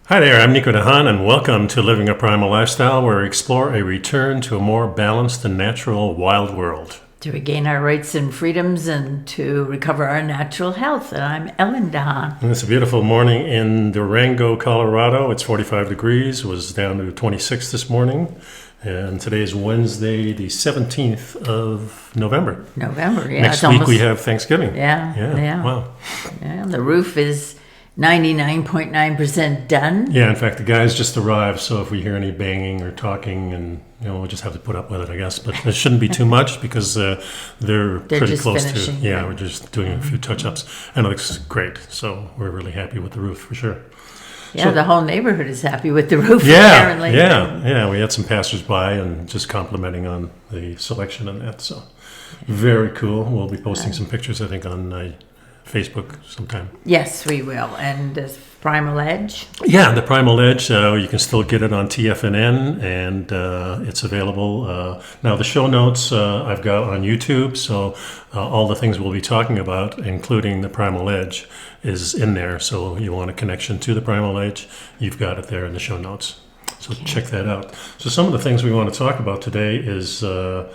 Hi there, I'm nicodehaan, and welcome to Living a Primal Lifestyle, where we explore a return to a more balanced and natural wild world. To regain our rights and freedoms and to recover our natural health. And I'm Untitled. And it's a beautiful morning in Durango, Colorado. It's 45 degrees, was down to 26 this morning. And today is Wednesday, the 17th of November. Next week we have Thanksgiving. Yeah. Wow. Yeah, the roof is 99.9% done. Yeah, in fact, the guys just arrived, so if we hear any banging or talking, and we'll just have to put up with it, I guess. But it shouldn't be too much because they're pretty close finishing, to. Yeah, we're just doing a few touch-ups, and it looks great. So we're really happy with the roof for sure. Yeah, so, the whole neighborhood is happy with the roof. Yeah, apparently. Yeah. We had some passersby and just complimenting on the selection and that. So very cool. We'll be posting some pictures, I think, on Facebook sometime. Yes, we will. And the Primal Edge? Yeah, the Primal Edge. You can still get it on TFNN, and it's available. Now, the show notes I've got on YouTube, so all the things we'll be talking about, including the Primal Edge, is in there. So you want a connection to the Primal Edge, you've got it there in the show notes. So check that out. So some of the things we want to talk about today is, the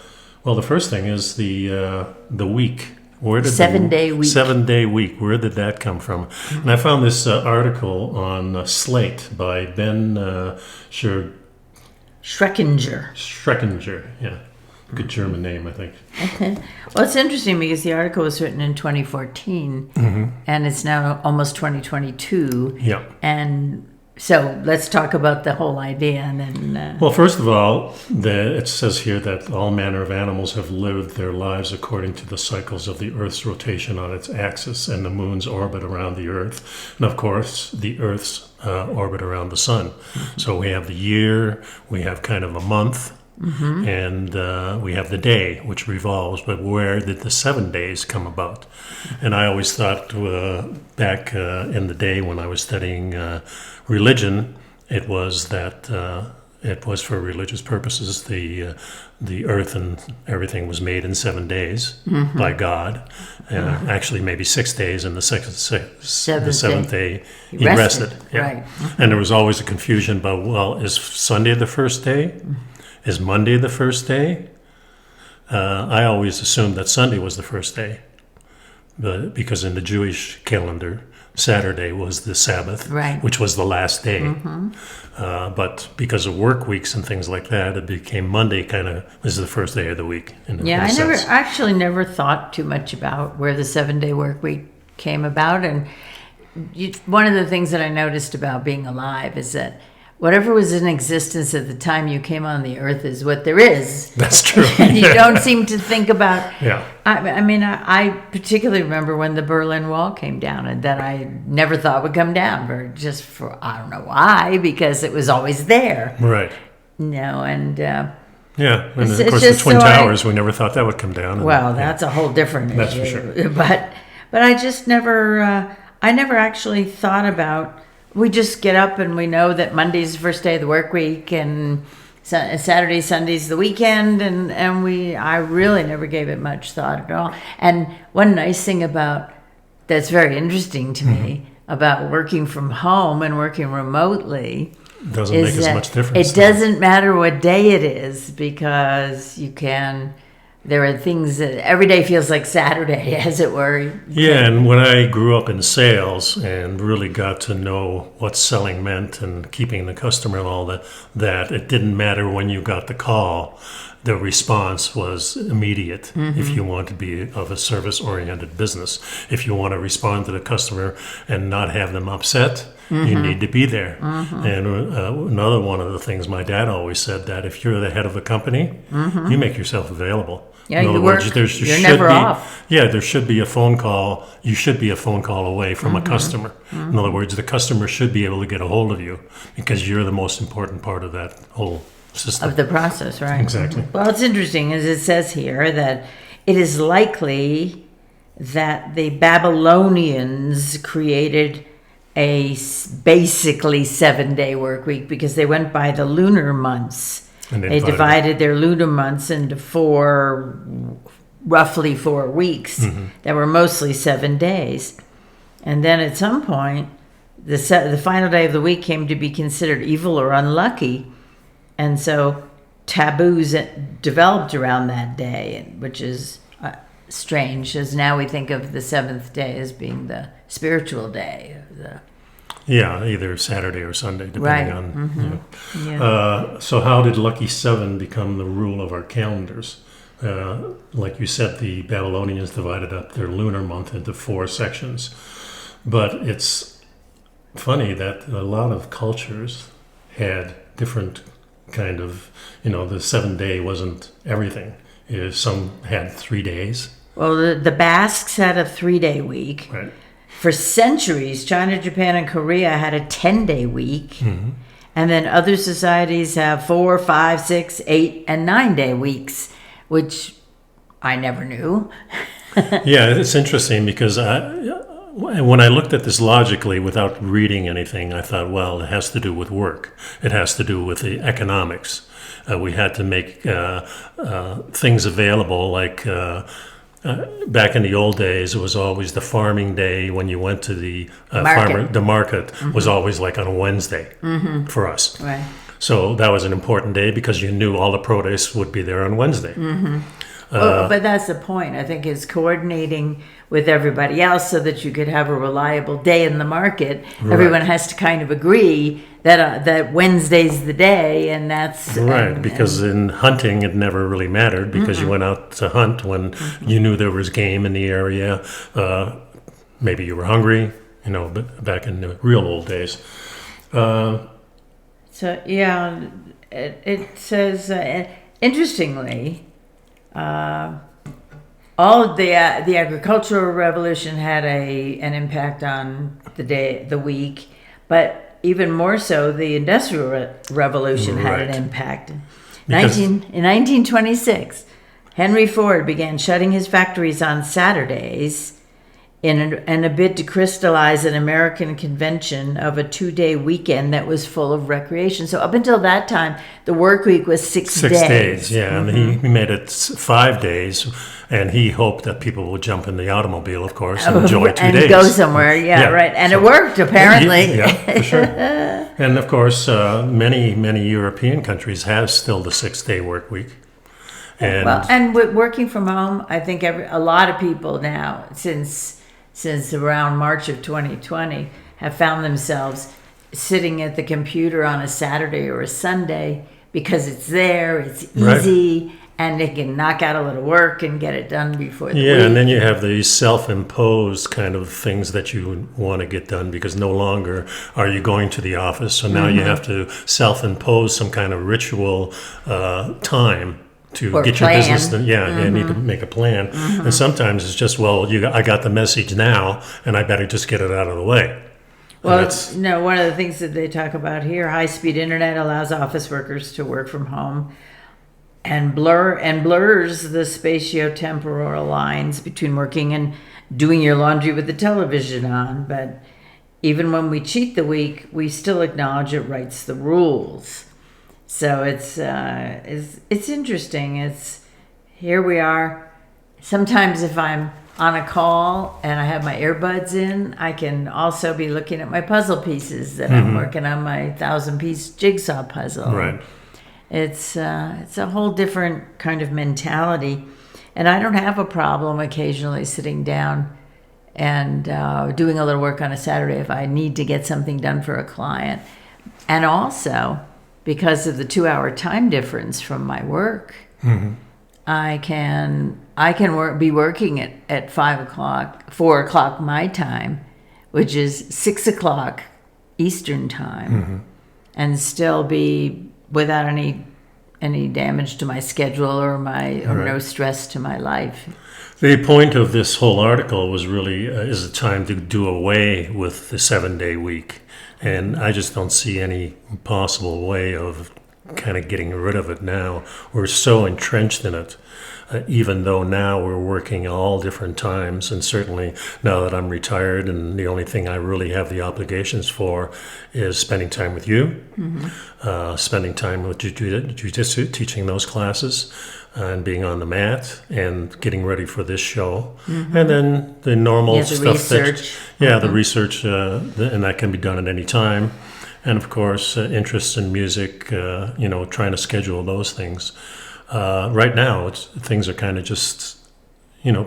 first thing is the week. 7-day week. 7-day week. Where did that come from? Mm-hmm. And I found this article on Slate by Ben Schreckinger. Yeah. Good German name, I think. Okay. Well, it's interesting because the article was written in 2014, and it's now almost 2022. Yeah. And so let's talk about the whole idea. And then, well, first of all, it says here that all manner of animals have lived their lives according to the cycles of the Earth's rotation on its axis and the moon's orbit around the Earth. And, of course, the Earth's orbit around the sun. Mm-hmm. So we have the year, we have kind of a month, and we have the day, which revolves. But where did the 7 days come about? And I always thought back in the day when I was studying religion, it was that it was for religious purposes. The earth and everything was made in 7 days by God. Actually, maybe 6 days, and the seventh day he rested. Yeah. Right. And there was always a confusion about, is Sunday the first day? Is Monday the first day? I always assumed that Sunday was the first day, because in the Jewish calendar, Saturday was the Sabbath, right, which was the last day. But because of work weeks and things like that, it became Monday kind of was the first day of the week. I never thought too much about where the 7-day work week came about. And one of the things that I noticed about being alive is that whatever was in existence at the time you came on the earth is what there is. That's true. And you don't seem to think about... Yeah. I particularly remember when the Berlin Wall came down, and that I never thought would come down, I don't know why, because it was always there. Right. And... yeah, and of course the Twin Towers, we never thought that would come down. That's a whole different issue. That's for sure. But I just never... I never actually thought about... We just get up and we know that Monday's the first day of the work week, and Saturday, Sunday's the weekend, and I really never gave it much thought at all. And one nice thing that's very interesting to me about working from home and working remotely doesn't make as much difference. It doesn't matter what day it is, because there are things that every day feels like Saturday, as it were. Yeah, and when I grew up in sales and really got to know what selling meant and keeping the customer and all that it didn't matter when you got the call. The response was immediate. If you want to be of a service-oriented business. If you want to respond to the customer and not have them upset, you need to be there. And another one of the things my dad always said, that if you're the head of a company, you make yourself available. Yeah, you work. You're never off. Yeah, there should be a phone call. You should be a phone call away from a customer. In other words, the customer should be able to get a hold of you, because you're the most important part of that whole system. Of the process, right? Exactly. Well, it's interesting, as it says here, that it is likely that the Babylonians created a basically 7-day work week, because they went by the lunar months. And they divided their lunar months into roughly 4 weeks that were mostly 7 days. And then at some point, the final day of the week came to be considered evil or unlucky, and so taboos developed around that day, which is strange, as now we think of the seventh day as being the spiritual day. Either Saturday or Sunday, depending on. Mm-hmm. Yeah. So how did Lucky 7 become the rule of our calendars? Like you said, the Babylonians divided up their lunar month into 4 sections. But it's funny that a lot of cultures had different kind of, the 7-day wasn't everything. Some had 3 days. Well, the Basques had a 3-day week. Right. For centuries, China, Japan, and Korea had a 10-day week. Mm-hmm. And then other societies have 4, 5, 6, 8, and 9-day weeks, which I never knew. Yeah, it's interesting because when I looked at this logically without reading anything, I thought, well, it has to do with work. It has to do with the economics. We had to make things available like... back in the old days, it was always the farming day when you went to the market. The market was always like on a Wednesday for us. Right. So that was an important day because you knew all the produce would be there on Wednesday. But that's the point, I think, is coordinating with everybody else so that you could have a reliable day in the market. Right. Everyone has to kind of agree that Wednesday's the day, and that's... Right, because in hunting, it never really mattered because you went out to hunt when you knew there was game in the area. Maybe you were hungry, but back in the real old days. It says, interestingly... all of the agricultural revolution had an impact on the week, but even more so, the industrial revolution had an impact. In 1926, Henry Ford began shutting his factories on Saturdays in a bid to crystallize an American convention of a 2-day weekend that was full of recreation. So up until that time, the work week was 6 days. 6 days, yeah. And he made it 5 days, and he hoped that people would jump in the automobile, of course, and enjoy 2 days. And go somewhere, right. And it worked, apparently. Yeah, for sure. And, of course, many European countries have still the 6-day work week. And with working from home, I think a lot of people now, since around March of 2020, have found themselves sitting at the computer on a Saturday or a Sunday because it's there, it's easy, and they can knock out a little work and get it done before the week. Yeah, and then you have these self-imposed kind of things that you want to get done because no longer are you going to the office, so now you have to self-impose some kind of ritual time to get your business done. You need to make a plan. And sometimes it's just, I got the message now, and I better just get it out of the way. Well, one of the things that they talk about here, high-speed internet allows office workers to work from home and blurs the spatiotemporal lines between working and doing your laundry with the television on. But even when we cheat the week, we still acknowledge it writes the rules. So it's interesting. Here we are. Sometimes if I'm on a call and I have my earbuds in, I can also be looking at my puzzle pieces that I'm working on, my 1,000-piece jigsaw puzzle. Right. It's a whole different kind of mentality, and I don't have a problem occasionally sitting down and doing a little work on a Saturday if I need to get something done for a client, and also, because of the 2-hour time difference from my work, I can be working at 4 o'clock my time, which is 6 o'clock Eastern time, and still be without any damage to my schedule or no stress to my life. The point of this whole article was really is a time to do away with the 7-day week. And I just don't see any possible way of kind of getting rid of it now. We're so entrenched in it, even though now we're working all different times. And certainly now that I'm retired and the only thing I really have the obligations for is spending time with you, spending time with jiu-jitsu, teaching those classes, and being on the mat and getting ready for this show. And then the normal the stuff. research. The research, and that can be done at any time. And of course, interest in music, trying to schedule those things. Right now, things are kind of just,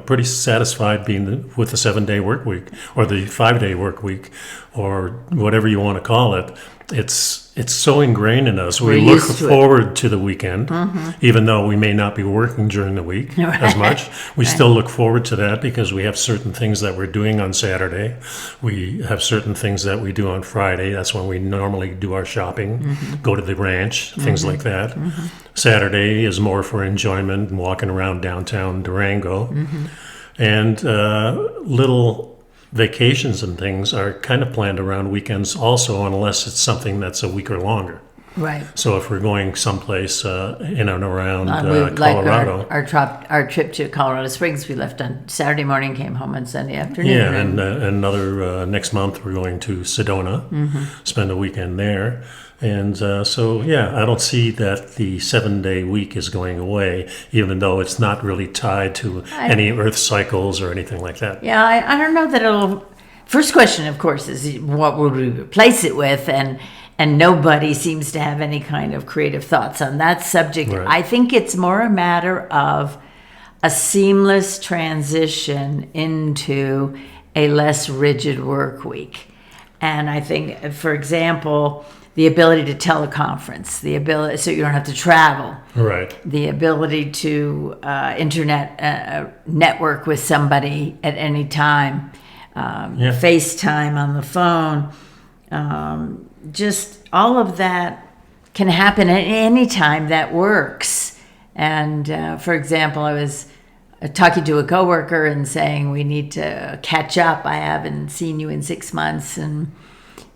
pretty satisfied being with the 7-day work week or the 5-day work week or whatever you want to call it. It's so ingrained in us. We look forward to the weekend, even though we may not be working during the week as much. We still look forward to that because we have certain things that we're doing on Saturday. We have certain things that we do on Friday. That's when we normally do our shopping, go to the ranch, things like that. Saturday is more for enjoyment and walking around downtown Durango. And little vacations and things are kind of planned around weekends also, unless it's something that's a week or longer. Right. So if we're going someplace in and around Colorado. Like our trip to Colorado Springs, we left on Saturday morning, came home on Sunday afternoon. Yeah, and another next month we're going to Sedona, spend a weekend there. And I don't see that the 7-day week is going away, even though it's not really tied to any Earth cycles or anything like that. Yeah, I don't know that it'll... First question, of course, is what would we replace it with? And nobody seems to have any kind of creative thoughts on that subject. Right. I think it's more a matter of a seamless transition into a less rigid work week. And I think, for example, the ability to teleconference, so you don't have to travel. Right. The ability to internet network with somebody at any time, FaceTime on the phone, just all of that can happen at any time that works. And for example, I was talking to a coworker and saying, we need to catch up. I haven't seen you in 6 months, and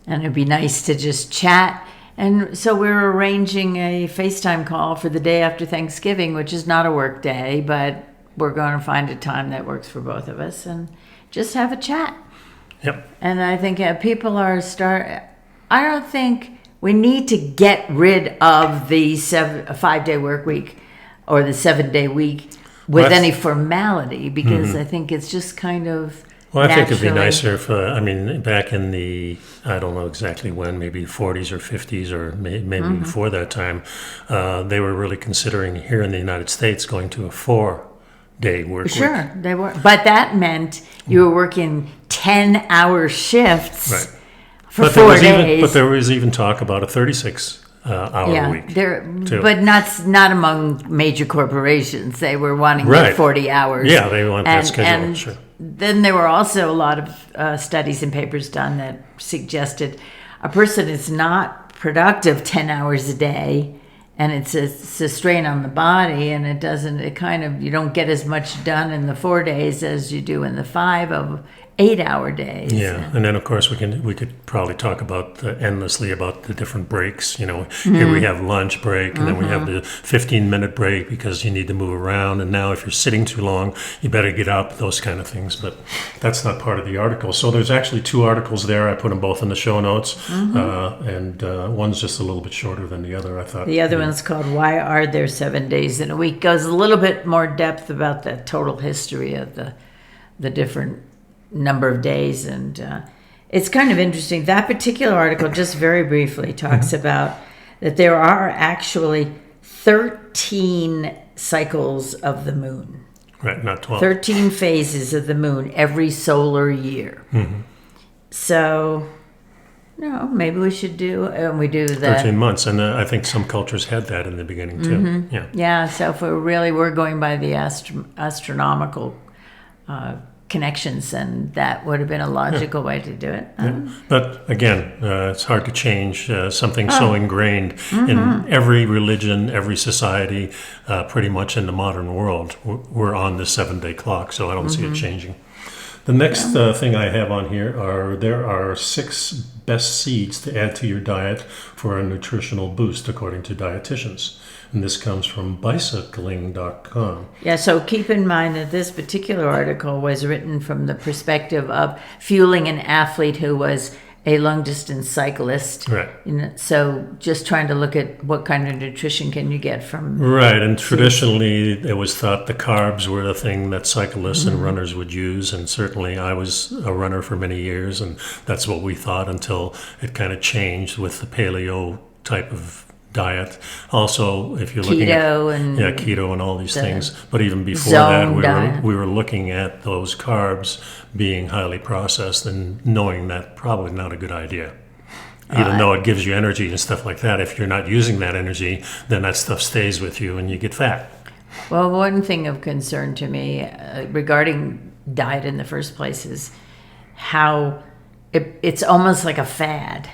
it'd be nice to just chat. And so we're arranging a FaceTime call for the day after Thanksgiving, which is not a work day, but we're going to find a time that works for both of us and just have a chat. Yep. And I think people are I don't think we need to get rid of the 5-day work week or the 7-day week with any formality, because I think it's just kind of... Well, I think it'd be nicer if, back in the, I don't know exactly when, maybe 40s or 50s or maybe before that time, they were really considering here in the United States going to a 4-day work week. Sure, they were. But that meant you were working 10-hour shifts for 4 days. But there was even talk about a 36-hour week. Too. But not among major corporations. They were wanting 40 hours. Yeah, they want that schedule, sure. Then there were also a lot of studies and papers done that suggested a person is not productive 10 hours a day, and it's a strain on the body, and you don't get as much done in the 4 days as you do in the 5 of 8-hour days. Yeah, and then of course we could probably talk about endlessly about the different breaks. Here we have lunch break, and then we have the 15-minute break because you need to move around. And now if you're sitting too long, you better get up. Those kind of things. But that's not part of the article. So there's actually 2 articles there. I put them both in the show notes, and one's just a little bit shorter than the other. I thought the other one's called "Why Are There 7 Days in a Week?" Goes a little bit more depth about the total history of the different number of days, and it's kind of interesting. That particular article, just very briefly, talks about that there are actually 13 cycles of the moon. Right, not 12. 13 phases of the moon every solar year. So, maybe we should do, we do that. 13 months, and I think some cultures had that in the beginning too. Yeah, so if we're going by the astronomical connections, and that would have been a logical way to do it. But again, it's hard to change something so ingrained in every religion, every society, pretty much in the modern world. We're on the 7-day clock, so I don't see it changing. The next thing I have on here there are 6 best seeds to add to your diet for a nutritional boost, according to dietitians. And this comes from bicycling.com. Yeah, so keep in mind that this particular article was written from the perspective of fueling an athlete who was a long distance cyclist. Right. So just trying to look at what kind of nutrition can you get from. Right, and traditionally it was thought the carbs were the thing that cyclists and runners would use, and certainly I was a runner for many years, and that's what we thought until it kind of changed with the paleo type of diet. Also, if you're looking at keto and all these things, but even before that, we were looking at those carbs being highly processed and knowing that probably not a good idea. Even though it gives you energy and stuff like that, if you're not using that energy, then that stuff stays with you and you get fat. Well, one thing of concern to me regarding diet in the first place is how it's almost like a fad.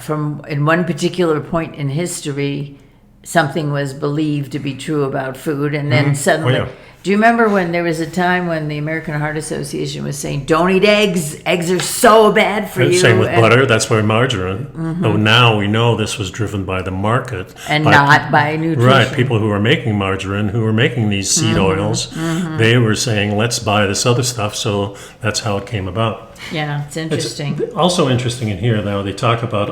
From in one particular point in history, something was believed to be true about food, and then suddenly, do you remember when there was a time when the American Heart Association was saying, "Don't eat eggs. Eggs are so bad for you." Same with butter. That's why margarine. But now we know this was driven by the market and not by nutrition. Right. People who are making margarine, who are making these seed oils, they were saying, "Let's buy this other stuff." So that's how it came about. Yeah, it's interesting. It's also interesting in here, though, they talk about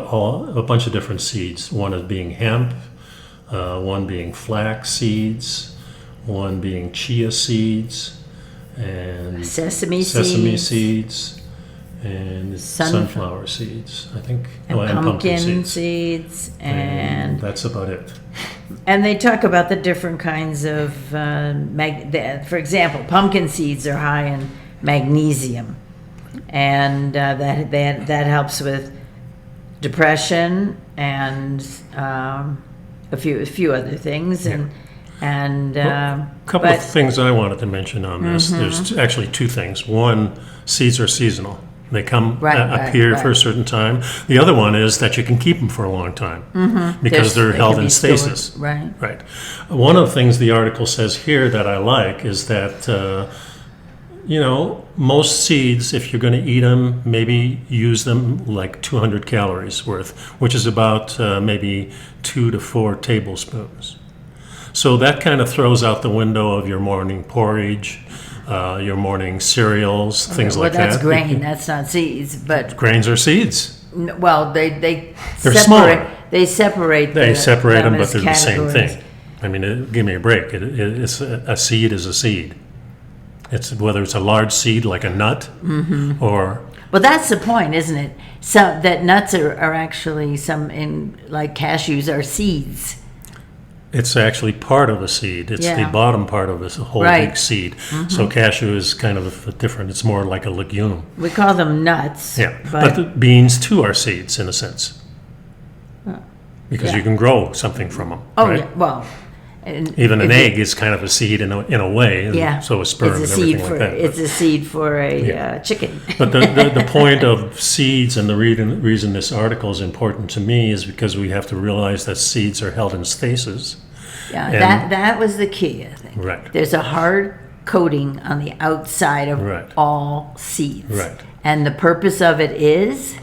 a bunch of different seeds. One is being hemp, one being flax seeds, one being chia seeds, and sesame seeds, and sunflower seeds, I think. And pumpkin seeds. And that's about it. And they talk about the different kinds of, for example, pumpkin seeds are high in magnesium. And that helps with depression and a few other things, and a couple of things I wanted to mention on this. There's actually two things. One, seeds are seasonal; they come appear for a certain time. The other one is that you can keep them for a long time because they're held in stasis. Stored. Right. One of the things the article says here that I like is that. Most seeds, if you're going to eat them, maybe use them like 200 calories worth, which is about maybe 2 to 4 tablespoons. So that kind of throws out the window of your morning porridge, your morning cereals, things like that. Well, that's grain. That's not seeds, but grains are seeds. Well, they're smaller. They separate. They separate them, but they're categories. The same thing. I mean, give me a break. It's a seed is a seed. It's whether it's a large seed like a nut or... Well, that's the point, isn't it? So that nuts are actually like cashews are seeds. It's actually part of a seed. It's the bottom part of this whole big seed. So cashew is kind of different. It's more like a legume. We call them nuts. Yeah, but the beans too are seeds in a sense. Because you can grow something from them. Oh, right? yeah, well... Even an egg is kind of a seed in a way, and so is sperm and everything like that. It's a seed for a chicken. But the point of seeds and the reason this article is important to me is because we have to realize that seeds are held in stasis. Yeah, that was the key, I think. Right. There's a hard coating on the outside of all seeds. Right. And the purpose of it is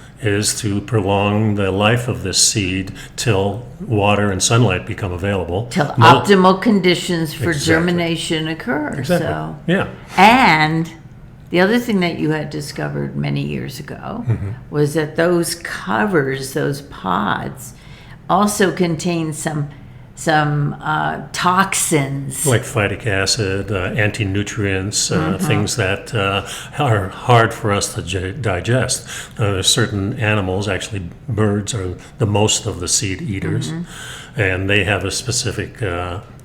to prolong the life of this seed till water and sunlight become available. Till optimal conditions for germination occur. Exactly. So, and the other thing that you had discovered many years ago was that those covers, those pods, also contain some toxins like phytic acid, anti-nutrients, things that are hard for us to digest. There's certain animals, actually birds are the most of the seed eaters, and they have a specific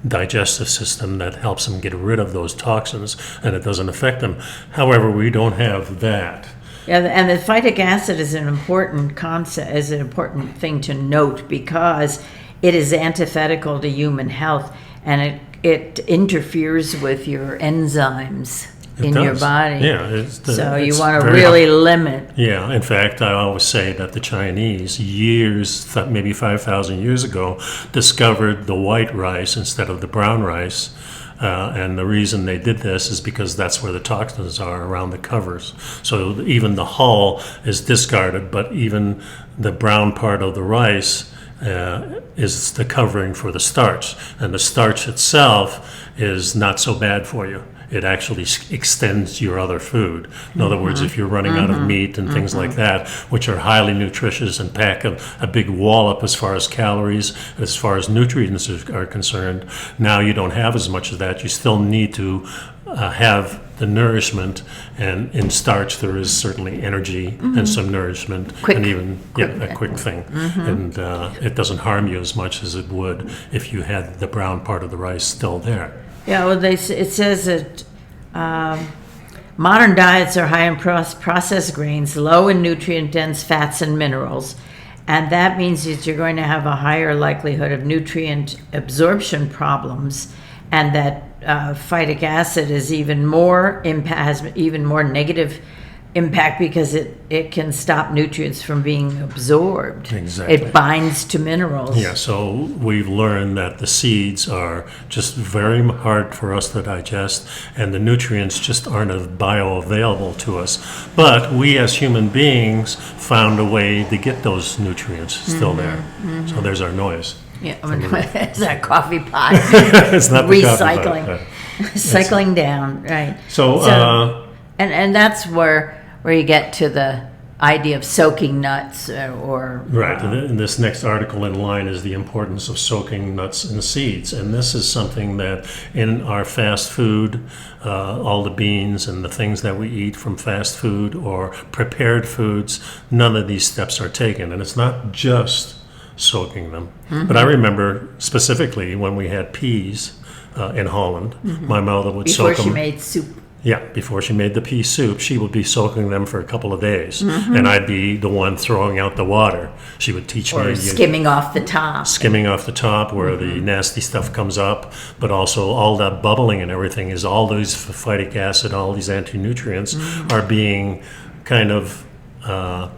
digestive system that helps them get rid of those toxins, and it doesn't affect them. However, we don't have that. Yeah, and the phytic acid is an important concept, is an important thing to note because it is antithetical to human health, and it interferes with your enzymes in your body. Yeah, so you want to really limit. Yeah, in fact, I always say that the Chinese, maybe 5,000 years ago, discovered the white rice instead of the brown rice. And the reason they did this is because that's where the toxins are, around the covers. So even the hull is discarded, but even the brown part of the rice is the covering for the starch, and the starch itself is not so bad for you. it actually extends your other food. In other words, if you're running out of meat and things like that, which are highly nutritious and pack a big wallop as far as calories, as far as nutrients are concerned, now you don't have as much of that. You still need to have the nourishment, and in starch there is certainly energy and some nourishment, and even a quick thing, and it doesn't harm you as much as it would if you had the brown part of the rice still there. Yeah, well, it says that modern diets are high in processed grains, low in nutrient-dense fats and minerals, and that means that you're going to have a higher likelihood of nutrient absorption problems, and that phytic acid is has even more negative impact because it can stop nutrients from being absorbed. Exactly. It binds to minerals. Yeah, so we've learned that the seeds are just very hard for us to digest, and the nutrients just aren't bioavailable to us. But we as human beings found a way to get those nutrients still there. So there's our noise. Yeah, it's that coffee pot. It's not the recycling. coffee pot. Cycling down, right. So and that's where you get to the idea of soaking nuts or right. And this next article in line is the importance of soaking nuts and seeds. And this is something that in our fast food, all the beans and the things that we eat from fast food or prepared foods, none of these steps are taken. And it's not just soaking them. But I remember specifically when we had peas in Holland, my mother would soak them. Before she made soup. Yeah, before she made the pea soup, she would be soaking them for a couple of days, and I'd be the one throwing out the water. She would teach me. Or skimming off the top. Skimming off the top where the nasty stuff comes up, but also all that bubbling and everything is all those phytic acid, all these anti-nutrients are being kind of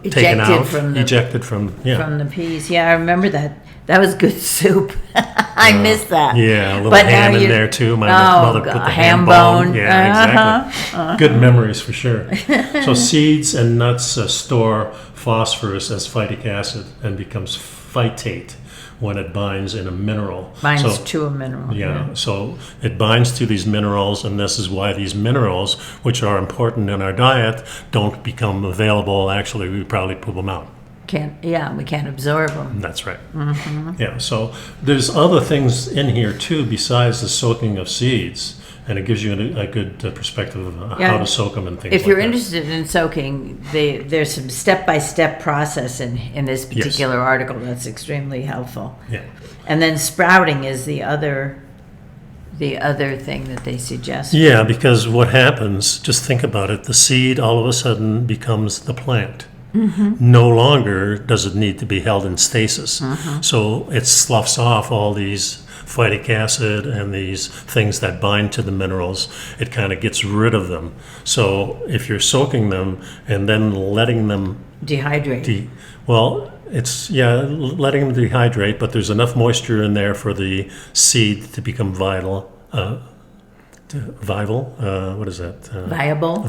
taken out, ejected from the peas. Yeah, I remember that. That was good soup. I miss that. Yeah, a little ham in there too. My mother put the ham bone. Yeah, exactly. Good memories for sure. So seeds and nuts store phosphorus as phytic acid and becomes phytate when it binds in a mineral. Binds to a mineral. Yeah, so it binds to these minerals, and this is why these minerals, which are important in our diet, don't become available. Actually, we probably poop them out. We can't absorb them. That's right. Yeah, so there's other things in here too besides the soaking of seeds, and it gives you a good perspective of how to soak them and things like that. If you're interested in soaking, there's some step-by-step process in this particular article that's extremely helpful. Yeah. And then sprouting is the other thing that they suggest. Yeah, because what happens, just think about it, the seed all of a sudden becomes the plant. No longer does it need to be held in stasis. So it sloughs off all these phytic acid and these things that bind to the minerals. It kind of gets rid of them. So if you're soaking them and then letting them dehydrate, letting them dehydrate, but there's enough moisture in there for the seed to become viable. What is that? Viable.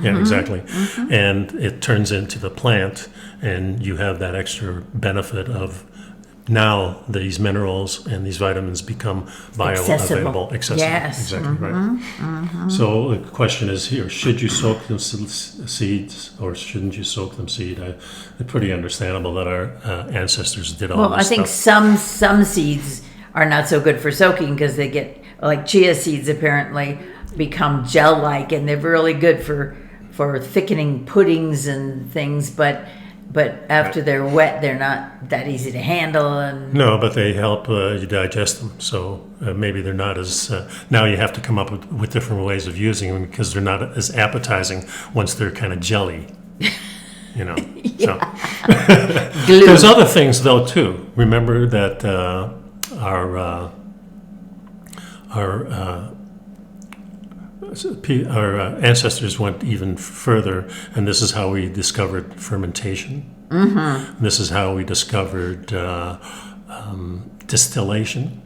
Yeah, exactly. And it turns into the plant, and you have that extra benefit of now these minerals and these vitamins become bioavailable. Accessible. Yes. Exactly right. So the question is here: should you soak them seeds, or shouldn't you soak them seed? It's pretty understandable that our ancestors did all this stuff. Well, I think some seeds are not so good for soaking because they get, like chia seeds apparently become gel-like, and they're really good for thickening puddings and things, but after they're wet, they're not that easy to handle. No, but they help you digest them. So maybe they're not as... now you have to come up with different ways of using them because they're not as appetizing once they're kind of jelly. So. There's other things, though, too. Remember that our ancestors went even further, and this is how we discovered fermentation. This is how we discovered distillation.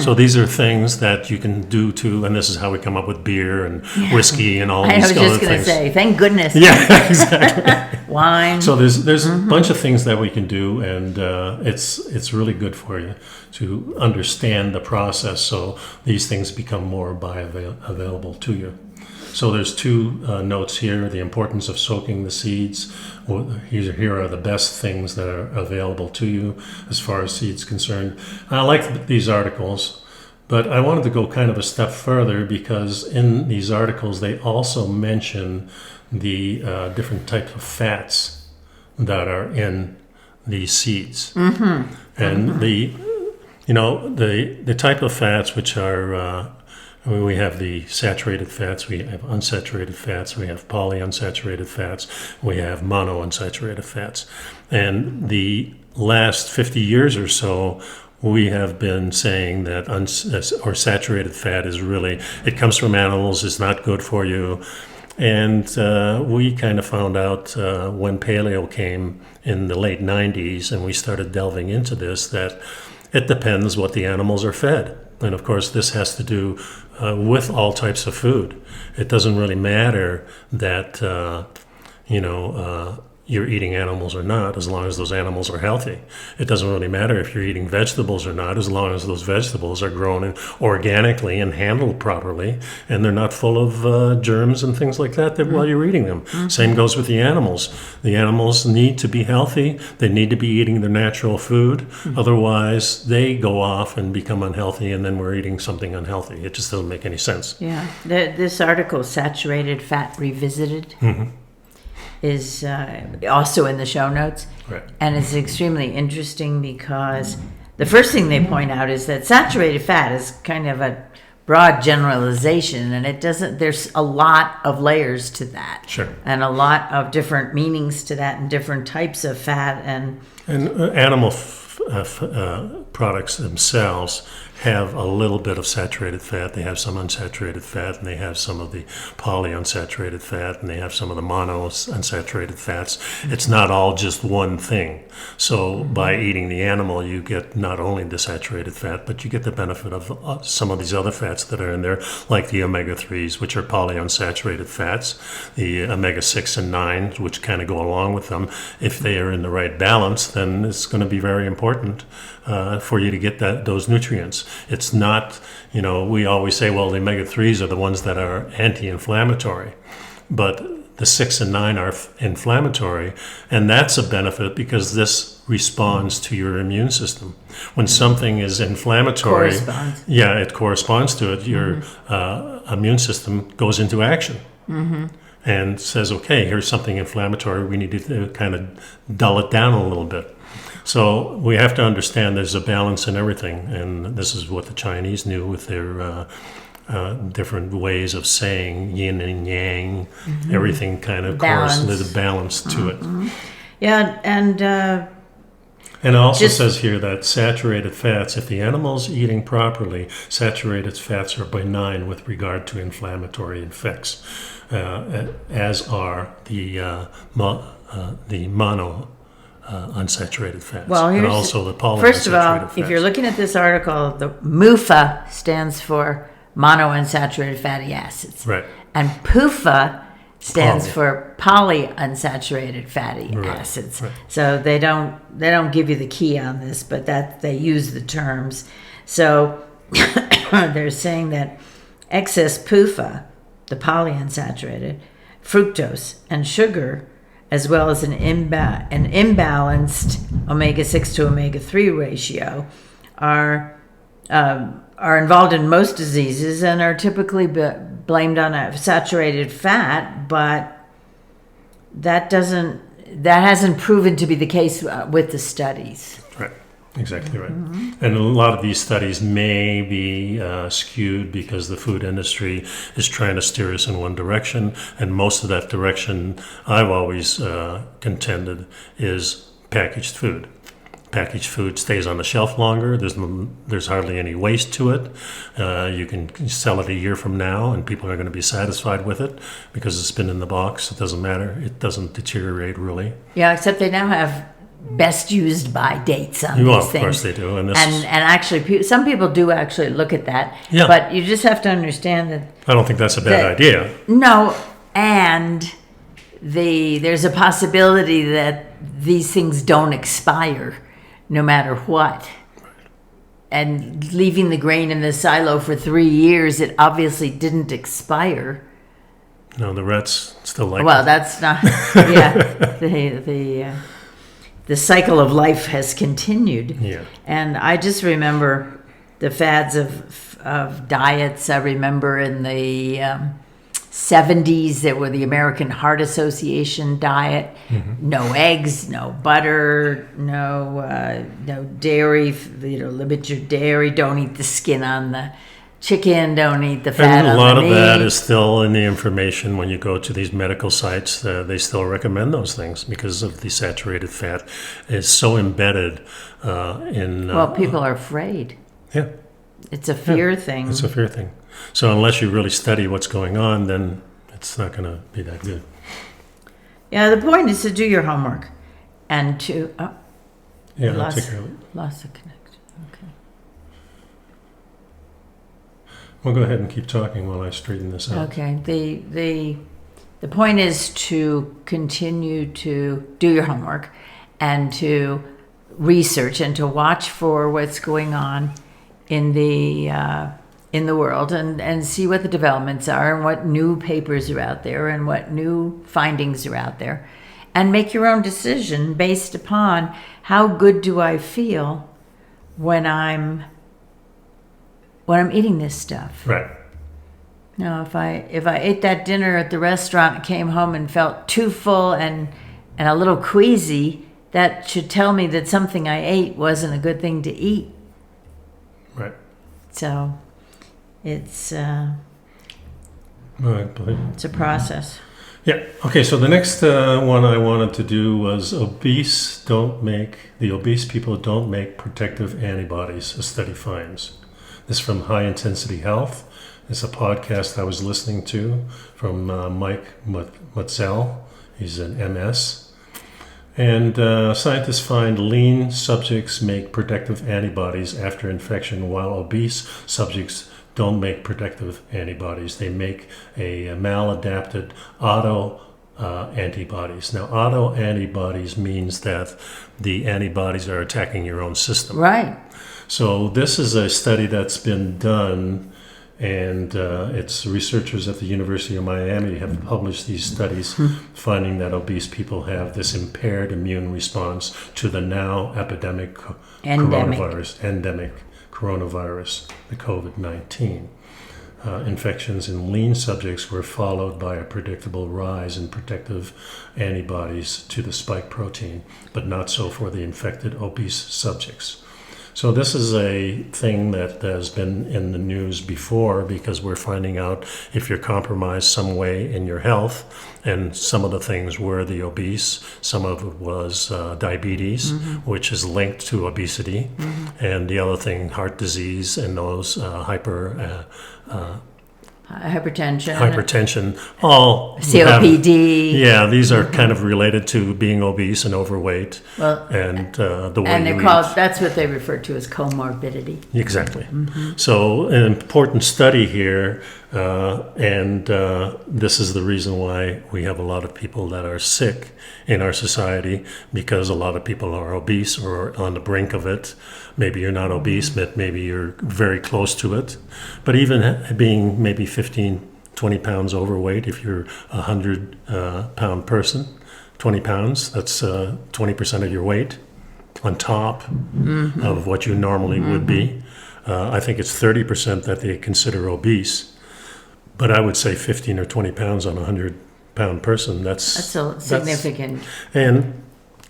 So these are things that you can do too, and this is how we come up with beer and whiskey and all these other things. I was just going to say, thank goodness. Yeah, exactly. wine. So there's a bunch of things that we can do, and it's really good for you to understand the process, so these things become more bioavailable to you. So there's two notes here: the importance of soaking the seeds. Here are the best things that are available to you as far as seeds concerned. I like these articles, but I wanted to go kind of a step further, because in these articles they also mention the different types of fats that are in these seeds. And the type of fats which are we have the saturated fats, we have unsaturated fats, we have polyunsaturated fats, we have monounsaturated fats. And the last 50 years or so, we have been saying that saturated fat is really, it comes from animals, it's not good for you. And we kind of found out when paleo came in the late 90s and we started delving into this, that it depends what the animals are fed. And of course, this has to do with all types of food. It doesn't really matter that, you're eating animals or not, as long as those animals are healthy. It doesn't really matter if you're eating vegetables or not, as long as those vegetables are grown organically and handled properly, and they're not full of germs and things like that while you're eating them. Same goes with the animals. The animals need to be healthy. They need to be eating their natural food. Otherwise, they go off and become unhealthy, and then we're eating something unhealthy. It just doesn't make any sense. Yeah. This article, Saturated Fat Revisited, is also in the show notes. Right. And it's extremely interesting because the first thing they point out is that saturated fat is kind of a broad generalization, and there's a lot of layers to that. Sure. And a lot of different meanings to that and different types of fat. And animal products themselves have a little bit of saturated fat. They have some unsaturated fat, and they have some of the polyunsaturated fat, and they have some of the monounsaturated fats. It's not all just one thing. So by eating the animal, you get not only the saturated fat, but you get the benefit of some of these other fats that are in there, like the omega-3s, which are polyunsaturated fats, the omega-6 and 9, which kind of go along with them. If they are in the right balance, then it's going to be very important for you to get those nutrients. It's not, we always say, well, the omega-3s are the ones that are anti-inflammatory, but the 6 and 9 are inflammatory, and that's a benefit because this responds to your immune system. When something is inflammatory, it corresponds to it. Your immune system goes into action. And says, okay, here's something inflammatory. We need to kind of dull it down a little bit. So we have to understand there's a balance in everything, and this is what the Chinese knew with their different ways of saying yin and yang. Everything kind of there's a balance to it. Yeah, and it also says here that saturated fats, if the animal's eating properly, saturated fats are benign with regard to inflammatory effects, as are the mono unsaturated fats, and also the polyunsaturated first of all, fats. If you're looking at this article, the MUFA stands for monounsaturated fatty acids. Right. And PUFA stands for polyunsaturated fatty acids. Right. So they don't give you the key on this, but that they use the terms. So they're saying that excess PUFA, the polyunsaturated, fructose, and sugar, as well as an imbalanced omega-6 to omega-3 ratio, are involved in most diseases and are typically blamed on a saturated fat, but that hasn't proven to be the case with the studies. Right. Exactly right. And a lot of these studies may be skewed because the food industry is trying to steer us in one direction, and most of that direction, I've always contended, is packaged food. Packaged food stays on the shelf longer. There's hardly any waste to it. You can sell it a year from now, and people are going to be satisfied with it because it's been in the box. It doesn't matter. It doesn't deteriorate really. Yeah, except they now have best used by dates on these things. Of course they do. And actually, some people do actually look at that. Yeah. But you just have to understand that. I don't think that's a bad idea. No, and there's a possibility that these things don't expire no matter what. And leaving the grain in the silo for 3 years, it obviously didn't expire. No, the rats still like Well, it. that's not. Yeah, the cycle of life has continued. Yeah. And I just remember the fads of diets. I remember in the 70s, there were the American Heart Association diet. No eggs, no butter, no dairy. Limit your dairy. Don't eat the skin on the chicken. Don't eat the fat And a on lot the of meat. that is still in the information when you go to these medical sites. They still recommend those things because of the saturated fat is so embedded in. Well, people are afraid. Yeah, It's a fear thing. it's a fair thing. So unless you really study what's going on, then it's not going to be that good. Yeah, the point is to do your homework and to Yeah, I'll lost, take care of it. lost the connection. Okay. We'll go ahead and keep talking while I straighten this out. Okay. The point is to continue to do your homework and to research and to watch for what's going on in the world and see what the developments are and what new papers are out there and what new findings are out there, and make your own decision based upon how good do I feel when I'm eating this stuff. Right. Now, if I ate that dinner at the restaurant and came home and felt too full and a little queasy, that should tell me that something I ate wasn't a good thing to eat. Right. So it's All right, believe. it's a process. Yeah. Okay. So the next one I wanted to do was the obese people don't make protective antibodies. A study finds. This is from High Intensity Health. It's a podcast I was listening to from Mike Mutzel. He's an MS. And scientists find lean subjects make protective antibodies after infection, while obese subjects don't make protective antibodies. They make a maladapted auto antibodies. Now, auto antibodies means that the antibodies are attacking your own system. Right. So this is a study that's been done, and it's researchers at the University of Miami have published these studies finding that obese people have this impaired immune response to the now endemic coronavirus, the COVID-19. Infections in lean subjects were followed by a predictable rise in protective antibodies to the spike protein, but not so for the infected obese subjects. So this is a thing that has been in the news before, because we're finding out if you're compromised some way in your health, and some of the things were the obese, some of it was diabetes, which is linked to obesity, and the other thing, heart disease, and those hypertension, all COPD. these are kind of related to being obese and overweight, and the way And you they're eat. called, that's what they refer to as comorbidity. Exactly. So an important study here, and this is the reason why we have a lot of people that are sick in our society, because a lot of people are obese or on the brink of it. Maybe you're not obese, but maybe you're very close to it. But even being maybe 15, 20 pounds overweight, if you're a 100-pound person, 20 pounds, that's 20% of your weight on top of what you normally would be. I think it's 30% that they consider obese. But I would say 15 or 20 pounds on a 100-pound person, that's Significant. And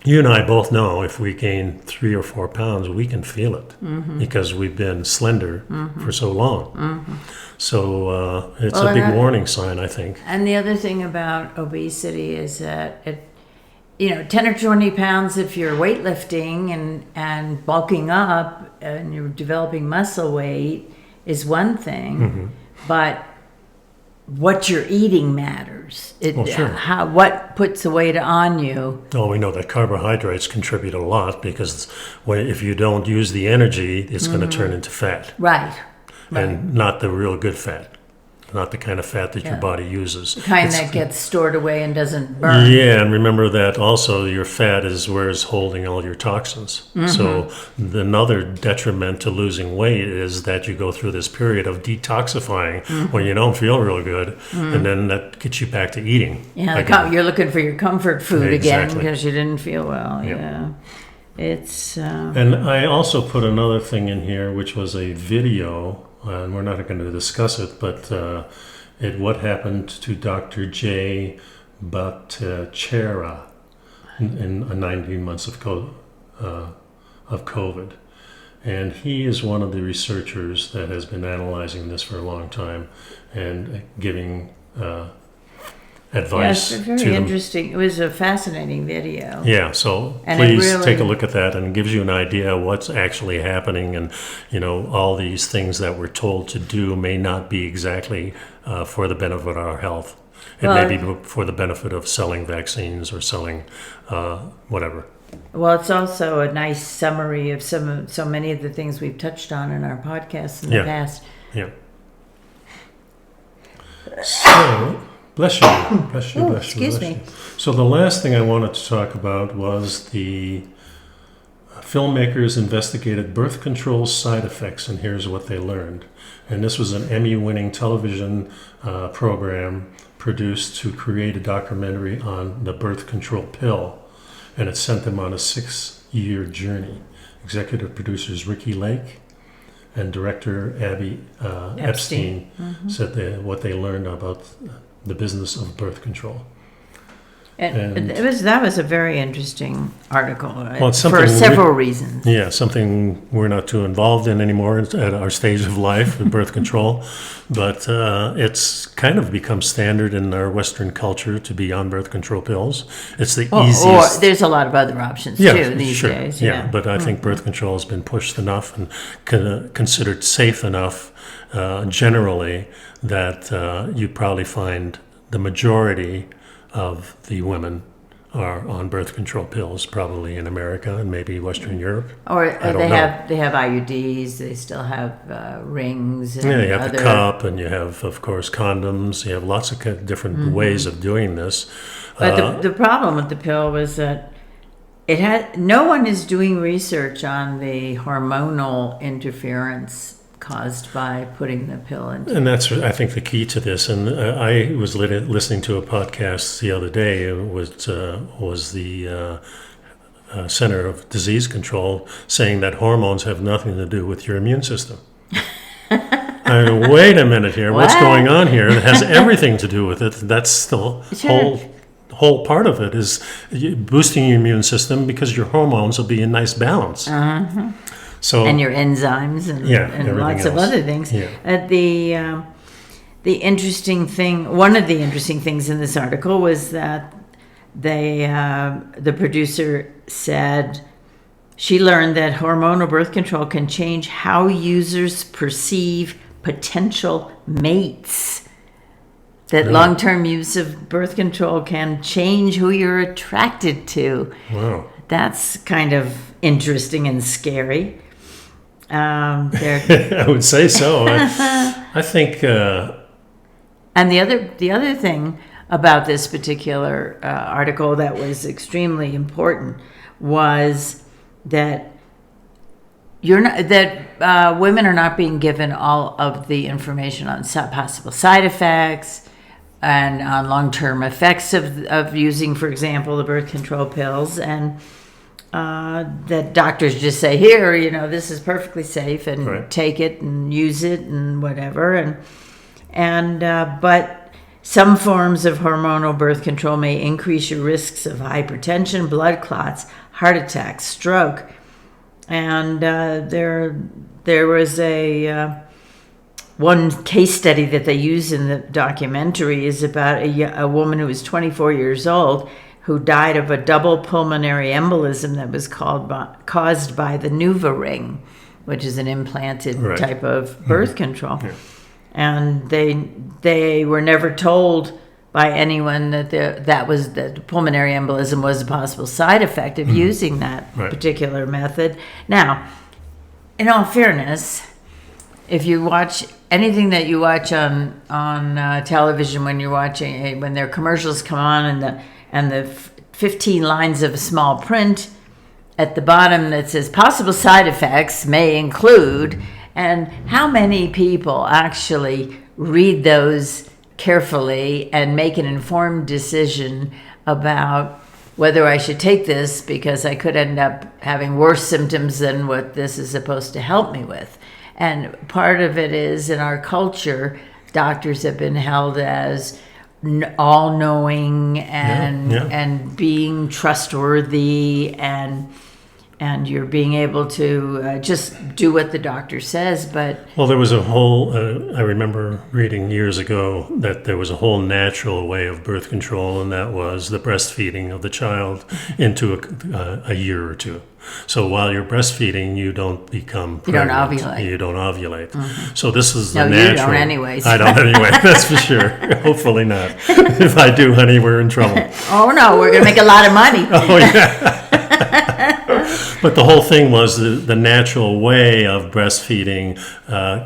you and I both know if we gain 3 or 4 pounds, we can feel it because we've been slender for so long. So it's a big warning sign, I think. And the other thing about obesity is that 10 or 20 pounds if you're weightlifting and bulking up and you're developing muscle weight is one thing, but what you're eating matters. What puts the weight on you. Oh, we know that carbohydrates contribute a lot, because if you don't use the energy, it's going to turn into fat. Right. And not the real good fat. not the kind of fat that your body uses. The kind that gets stored away and doesn't burn. Yeah, and remember that also your fat is where it's holding all your toxins. So another detriment to losing weight is that you go through this period of detoxifying when you don't feel real good, and then that gets you back to eating. Yeah, you're looking for your comfort food again because you didn't feel well. Yeah. It's and I also put another thing in here, which was a video, and we're not going to discuss it, but what happened to Dr. J. Bhattacharya in 19 months of COVID. And he is one of the researchers that has been analyzing this for a long time and giving advice. Yes, very interesting. It was a fascinating video. Yeah, so please take a look at that, and it gives you an idea of what's actually happening. And all these things that we're told to do may not be exactly for the benefit of our health. It may be for the benefit of selling vaccines or selling whatever. Well, it's also a nice summary of so many of the things we've touched on in our podcasts in the past. Yeah. So, bless you. Excuse me. So the last thing I wanted to talk about was the Filmmakers investigated birth control side effects, and here's what they learned. And this was an Emmy-winning television program produced to create a documentary on the birth control pill, and it sent them on a 6-year journey. Executive producers Ricky Lake and director Abby Epstein said what they learned about the business of birth control. And that was a very interesting article for several reasons. Yeah, something we're not too involved in anymore at our stage of life with birth control, but it's kind of become standard in our Western culture to be on birth control pills. It's the easiest. Or there's a lot of other options too these days. Yeah, but I think birth control has been pushed enough and considered safe enough generally that you probably find the majority of the women are on birth control pills, probably in America and maybe Western Europe. Or they have IUDs. They still have rings. And you have the cup, and you have, of course, condoms. You have lots of different ways of doing this. But the problem with the pill was that no one is doing research on the hormonal interference caused by putting the pill in. And that's, I think, the key to this. And I was listening to a podcast the other day. It was the Center of Disease Control saying that hormones have nothing to do with your immune system. I mean, wait a minute here. What's going on here? It has everything to do with it. That's the whole part of it is boosting your immune system because your hormones will be in nice balance. So, and your enzymes and lots of other things. Yeah. The interesting thing, one of the interesting things in this article was that the producer said she learned that hormonal birth control can change how users perceive potential mates. That long-term use of birth control can change who you're attracted to. Wow. That's kind of interesting and scary. I would say so. I think. And the other thing about this particular article that was extremely important was that women are not being given all of the information on possible side effects and on long-term effects of using, for example, the birth control pills, and that doctors just say, here, this is perfectly safe, and take it and use it and whatever, but some forms of hormonal birth control may increase your risks of hypertension, blood clots, heart attacks, stroke, and there was one case study that they use in the documentary is about a woman who was 24 years old who died of a double pulmonary embolism that was caused by the NuvaRing, which is an implanted type of birth control. Yeah. And they were never told by anyone that the pulmonary embolism was a possible side effect of using that particular method. Now, in all fairness, if you watch anything that you watch on television, when you're watching, when their commercials come on, and the 15 lines of small print at the bottom that says possible side effects may include, and how many people actually read those carefully and make an informed decision about whether I should take this, because I could end up having worse symptoms than what this is supposed to help me with. And part of it is, in our culture, doctors have been held as all-knowing and being trustworthy, and you're being able to just do what the doctor says. But well, there was a whole, I remember reading years ago that there was a whole natural way of birth control, and that was the breastfeeding of the child into a year or two. So while you're breastfeeding, you don't become pregnant. You don't ovulate. Mm-hmm. So this is the natural. You don't anyways. I don't anyway, that's for sure. Hopefully not. If I do, honey, we're in trouble. Oh, no, we're going to make a lot of money. Oh, yeah. But the whole thing was the natural way of breastfeeding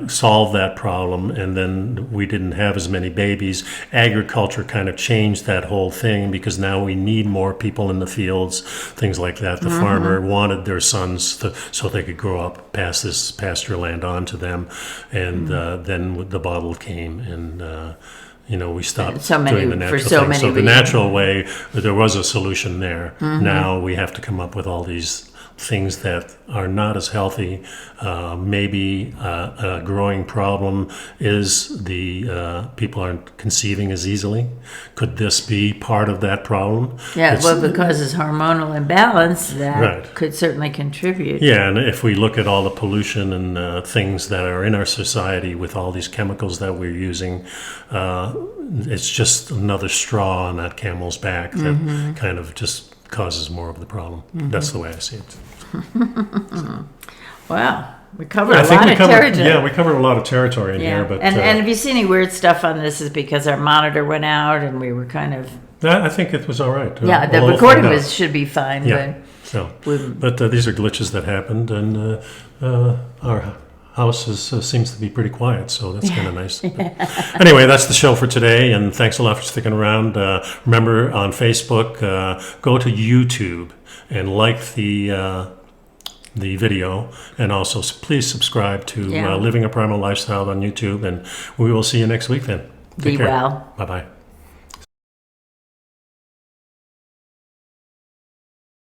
solved that problem, and then we didn't have as many babies. Agriculture kind of changed that whole thing, because now we need more people in the fields, things like that. The farmer wanted their sons so they could grow up, pass this pasture land on to them, and then the bottle came, and we stopped doing the natural thing. So the natural way, there was a solution there. Mm-hmm. Now we have to come up with all these things that are not as healthy. Maybe a growing problem is the people aren't conceiving as easily. Could this be part of that problem? Yeah, because it's hormonal imbalance, that could certainly contribute. Yeah, and if we look at all the pollution and things that are in our society with all these chemicals that we're using, it's just another straw on that camel's back that kind of just causes more of the problem. Mm-hmm. That's the way I see it. Wow, we covered a lot of territory. Yeah, we covered a lot of territory in here. But and if you see any weird stuff on this, is because our monitor went out and we were kind of. I think it was all right. Yeah, the recording should be fine. Yeah. But these are glitches that happened, and our house seems to be pretty quiet, so that's kind of nice. Anyway, that's the show for today, and thanks a lot for sticking around. Remember, on Facebook, go to YouTube and like the video, and also please subscribe to Living a Primal Lifestyle on YouTube, and we will see you next week then. Take care. Well. Bye-bye.